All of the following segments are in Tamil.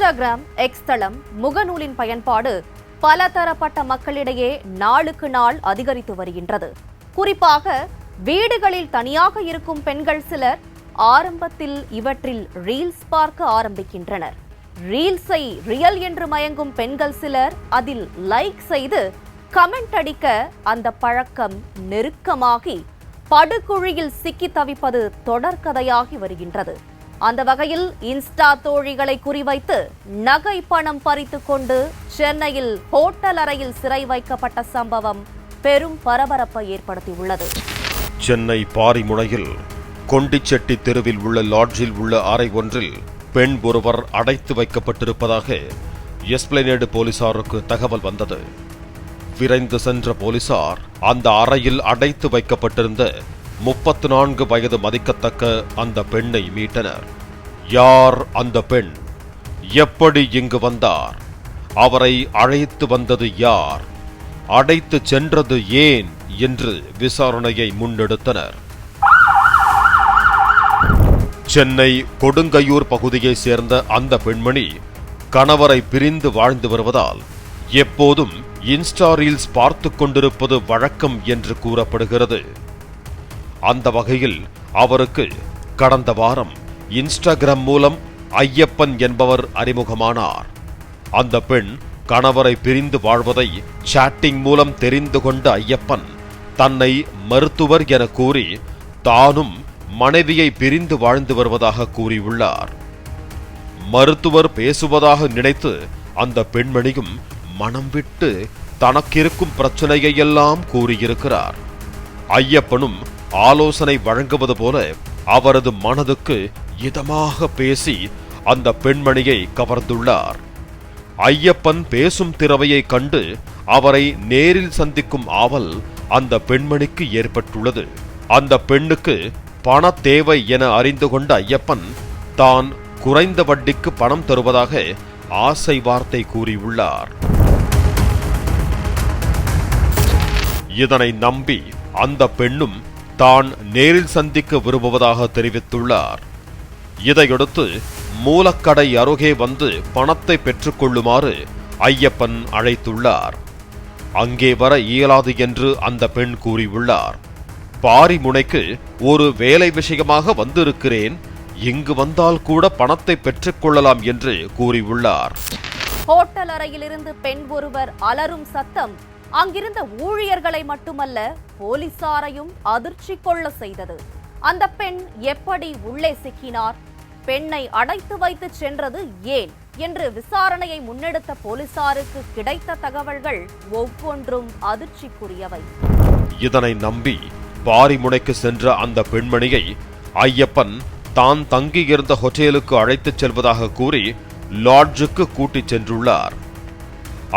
இன்ஸ்டாகிராம், எக்ஸ் தளம், முகநூலின் பயன்பாடு பலதரப்பட்ட மக்களிடையே நாளுக்கு நாள் அதிகரித்து வருகின்றது. குறிப்பாக வீடுகளில் தனியாக இருக்கும் பெண்கள் சிலர் ஆரம்பத்தில் இவற்றில் ரீல்ஸ் பார்க்க ஆரம்பிக்கின்றனர். ரீல்ஸை ரியல் என்று மயங்கும் பெண்கள் சிலர் அதில் லைக் செய்து கமெண்ட் அடிக்க அந்த பழக்கம் நெருக்கமாகி படுகுழியில் சிக்கி தவிப்பது தொடர்கதையாகி வருகின்றது. அந்த வகையில் இன்ஸ்டா தோழிகளை குறிவைத்து நகை பணம் பறித்துக் கொண்டு சென்னையில் ஹோட்டல் அறையில் சிறை வைக்கப்பட்ட சம்பவம் பெரும் பரபரப்பை ஏற்படுத்தியுள்ளது. சென்னை பாரிமுனையில் கொண்டிச்செட்டி தெருவில் உள்ள லாட்ஜில் உள்ள அறை ஒன்றில் பெண் ஒருவர் அடைத்து வைக்கப்பட்டிருப்பதாக எஸ்பிளனேடு போலீசாருக்கு தகவல் வந்தது. விரைந்து சென்ற போலீசார் அந்த அறையில் அடைத்து வைக்கப்பட்டிருந்த 34 வயது மதிக்கத்தக்க அந்த பெண்ணை மீட்டனர். யார் அந்த பெண்? எப்படி இங்கு வந்தார்? அவரை அழைத்து வந்தது யார்? அடைத்து சென்றது ஏன் என்று விசாரணையை முன்னெடுத்தனர். சென்னை கொடுங்கையூர் பகுதியை சேர்ந்த அந்த பெண்மணி கணவரை பிரிந்து வாழ்ந்து வருவதால் எப்போதும் இன்ஸ்டா ரீல்ஸ் பார்த்து கொண்டிருப்பது வழக்கம் என்று கூறப்படுகிறது. அந்த வகையில் அவருக்கு கடந்த வாரம் இன்ஸ்டாகிராம் மூலம் ஐயப்பன் என்பவர் அறிமுகமானார். அந்த பெண் கணவரை பிரிந்து வாழ்வதை சாட்டிங் மூலம் தெரிந்து கொண்ட ஐயப்பன் தன்னை மருத்துவர் என கூறி தானும் மனைவியை பிரிந்து வாழ்ந்து வருவதாக கூறியுள்ளார். மருத்துவர் பேசுவதாக நினைத்து அந்த பெண்மணியும் மனம் விட்டு தனக்கிருக்கும் பிரச்சனையை எல்லாம் கூறியிருக்கிறார். ஐயப்பனும் ஆலோசனை வழங்குவது போல அவரது மனதுக்கு இதமாக பேசி அந்த பெண்மணியை கவர்ந்துள்ளார். ஐயப்பன் பேசும் திறமையை கண்டு அவரை நேரில் சந்திக்கும் ஆவல் அந்த பெண்மணிக்கு ஏற்பட்டுள்ளது. அந்த பெண்ணுக்கு பண தேவை என அறிந்து கொண்ட ஐயப்பன் தான் குறைந்த வட்டிக்கு பணம் தருவதாக ஆசை வார்த்தை கூறியுள்ளார். இதனை நம்பி அந்த பெண்ணும் தான் நேரில் சந்திக்க விரும்புவதாக தெரிவித்துள்ளார். இதையடுத்து மூலக்கடை அருகே வந்து பணத்தை பெற்றுக்கொள்ளுமாறு ஐயப்பன் அழைத்துள்ளார். அங்கே வர இயலாது என்று அந்த பெண் கூறியுள்ளார். பாரிமுனைக்கு ஒரு வேலை விஷயமாக வந்திருக்கிறேன், இங்கு வந்தால் கூட பணத்தை பெற்றுக்கொள்ளலாம் என்று கூறியுள்ளார். ஹோட்டல் அறையிலிருந்து பெண் ஒருவர் அலறும் சத்தம் அங்கிருந்த ஊழியர்களை மட்டுமல்ல போலீசாரையும் அதிர்ச்சி கொள்ள செய்தது. அந்த பெண் எப்படி உள்ளே சிக்கினார்? பெண்ணை அடைத்து வைத்து சென்றது ஏன் என்று விசாரணையை முன்னெடுத்த போலீசாருக்கு கிடைத்த தகவல்கள் ஒவ்வொன்றும் அதிர்ச்சிக்குரியவை. இதனை நம்பி பாரிமுனைக்கு சென்ற அந்த பெண்மணியை ஐயப்பன் தான் தங்கியிருந்த ஹோட்டலுக்கு அழைத்துச் செல்வதாக கூறி லாட்ஜுக்கு கூட்டிச் சென்றுள்ளார்.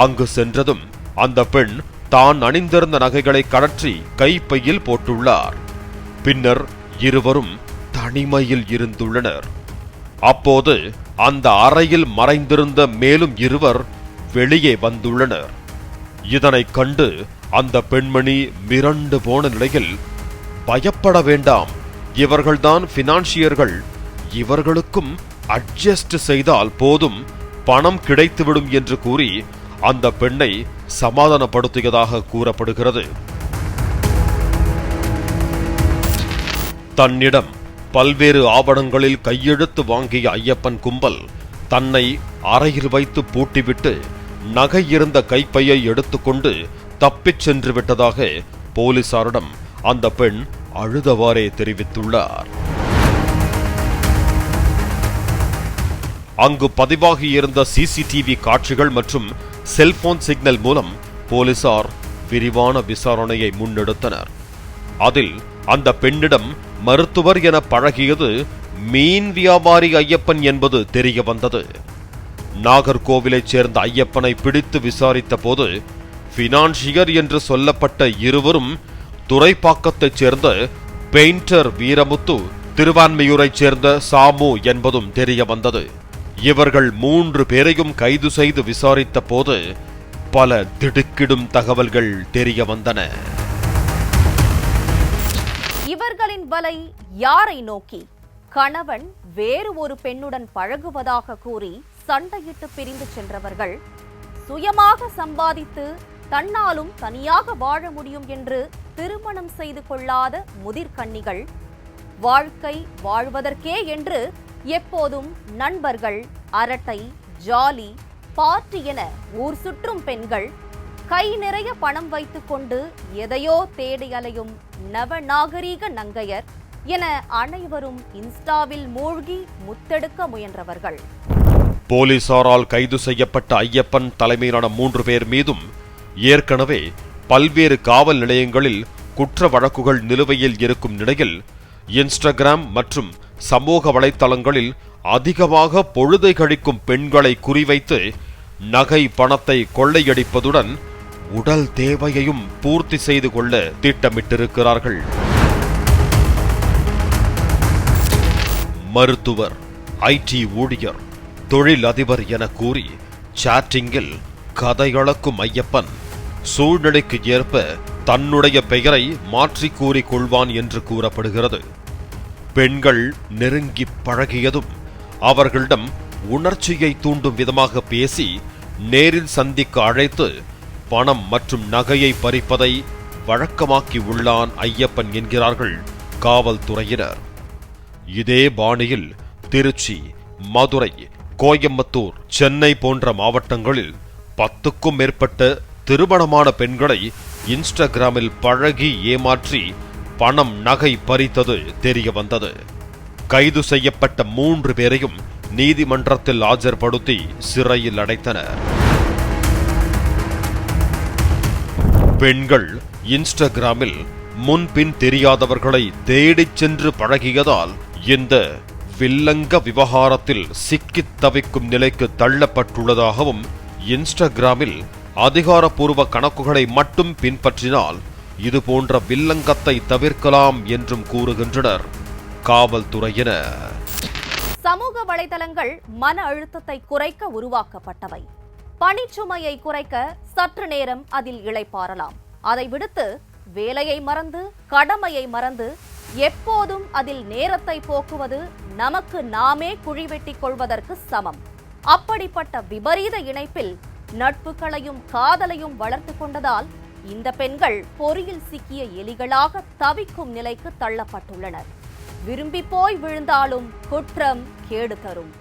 அங்கு சென்றதும் அந்த பெண் தான் அணிந்திருந்த நகைகளை கழற்றி கைப்பையில் போட்டுள்ளார். பின்னர் இருவரும் தனிமையில் இருந்துள்ளனர். அப்போது அந்த அறையில் மறைந்திருந்த மேலும் இருவர் வெளியே வந்துள்ளனர். இதனை கண்டு அந்த பெண்மணி மிரண்டு போன நிலையில், பயப்பட வேண்டாம், இவர்கள்தான் பினான்சியர்கள், இவர்களுக்கும் அட்ஜஸ்ட் செய்தால் போதும், பணம் கிடைத்துவிடும் என்று கூறி அந்த பெண்ணை சமாதானப்படுத்தியதாக கூறப்படுகிறது. தன்னிடம் பல்வேறு ஆவணங்களில் கையெழுத்து வாங்கிய ஐயப்பன் கும்பல் தன்னை அறையில் வைத்து பூட்டிவிட்டு நகை இருந்த கைப்பையை எடுத்துக்கொண்டு தப்பிச் சென்று விட்டதாக போலீசாரிடம் அந்த பெண் அழுதவாறே தெரிவித்துள்ளார். அங்கு பதிவாகியிருந்த சிசிடிவி காட்சிகள் மற்றும் செல்போன் சிக்னல் மூலம் போலீசார் விரிவான விசாரணையை முன்னெடுத்தனர். அதில் அந்த பெண்ணிடம் மருத்துவர் என பழகியது மீன் வியாபாரி ஐயப்பன் என்பது தெரிய வந்தது. நாகர்கோவிலைச் சேர்ந்த ஐயப்பனை பிடித்து விசாரித்த போது பினான்சியர் என்று சொல்லப்பட்ட இருவரும் துறைப்பாக்கத்தைச் சேர்ந்த பெயிண்டர் வீரமுத்து, திருவான்மையூரைச் சேர்ந்த சாமு என்பதும் தெரிய வந்தது. இவர்கள் 3 பேரையும் கைது செய்து விசாரித்த போது பல திடுக்கிடும் தகவல்கள் தெரிய வந்தன. இவர்களின் வலை யாரை நோக்கி? கணவன் வேறு ஒரு பெண்ணுடன் பழகுவதாக கூறி சண்டையிட்டு பிரிந்து சென்றவர்கள் சுயமாக சம்பாதித்து தன்னாலும் தனியாக வாழ முடியும் என்று திருமணம் செய்து கொள்ளாத முதிர்கன்னிகள், வாழ்க்கை வாழ்வதற்கே என்று எப்போதும் நண்பர்கள், அரட்டை, ஜாலி, பார்ட்டி என ஊர் சுற்றும் பெண்கள், கை நிறைய பணம் வைத்துக் கொண்டு எதையோ தேடி அலையும் நவநாகரீக நங்கையர் என அனைவரும் இன்ஸ்டாவில் மூழ்கி முத்தெடுக்க முயன்றவர்கள். போலீசாரால் கைது செய்யப்பட்ட ஐயப்பன் தலைமையிலான 3 பேர் மீதும் ஏற்கனவே பல்வேறு காவல் நிலையங்களில் குற்ற வழக்குகள் நிலுவையில் இருக்கும் நிலையில் இன்ஸ்டாகிராம் மற்றும் சமூக வலைத்தளங்களில் அதிகமாக பொழுதை கழிக்கும் பெண்களை குறிவைத்து நகை பணத்தை கொள்ளையடிப்பதுடன் உடல் தேவையையும் பூர்த்தி செய்து கொள்ள திட்டமிட்டிருக்கிறார்கள். மருத்துவர், ஐடி ஊழியர், தொழில் அதிபர் என கூறி சாட்டிங்கில் கதையளக்கும் ஐயப்பன் சூழ்நிலைக்கு ஏற்ப தன்னுடைய பெயரை மாற்றி கூறிக் கொள்வான் என்று கூறப்படுகிறது. பெண்கள் நெருங்கி பழகியதும் அவர்களிடம் உணர்ச்சியை தூண்டும் விதமாக பேசி நேரில் சந்திக்க அழைத்து பணம் மற்றும் நகையை பறிப்பதை வழக்கமாக்கி உள்ளான் ஐயப்பன் என்கிறார்கள் காவல்துறையினர். இதே பாணியில் திருச்சி, மதுரை, கோயம்புத்தூர், சென்னை போன்ற மாவட்டங்களில் 10க்கும் மேற்பட்ட திருமணமான பெண்களை இன்ஸ்டாகிராமில் பழகி ஏமாற்றி பணம், நகை பறித்தது தெரிய வந்தது. கைது செய்யப்பட்ட 3 பேரையும் நீதிமன்றத்தில் ஆஜர்படுத்தி சிறையில் அடைத்தனர். பெண்கள் இன்ஸ்டாகிராமில் முன்பின் தெரியாதவர்களை தேடிச் சென்று பழகியதால் இந்த வில்லங்க விவகாரத்தில் சிக்கித் தவிக்கும் நிலைக்கு தள்ளப்பட்டுள்ளதாகவும், இன்ஸ்டாகிராமில் அதிகாரப்பூர்வ கணக்குகளை மட்டும் பின்பற்றினால் இதுபோன்ற வில்லங்கத்தை தவிர்க்கலாம் என்றும் கூறுகின்றனர் காவல்துறையினர். சமூக வலைதளங்கள் மன அழுத்தத்தை குறைக்க உருவாக்கப்பட்டவை. பணிச்சுமையை குறைக்க சற்று நேரம் அதில் இளைப்பாறலாம். அதை விடுத்து வேலையை மறந்து, கடமையை மறந்து எப்போதும் அதில் நேரத்தை போக்குவது நமக்கு நாமே குழிவெட்டிக் கொள்வதற்கு சமம். அப்படிப்பட்ட விபரீத இணைப்பில் நட்புகளையும் காதலையும் வளர்த்து கொண்டதால் இந்த பெண்கள் பொறியில் சிக்கிய எலிகளாக தவிக்கும் நிலைக்கு தள்ளப்பட்டுள்ளனர். விரும்பி போய் விழுந்தாலும் குற்றம் கேடு தரும்.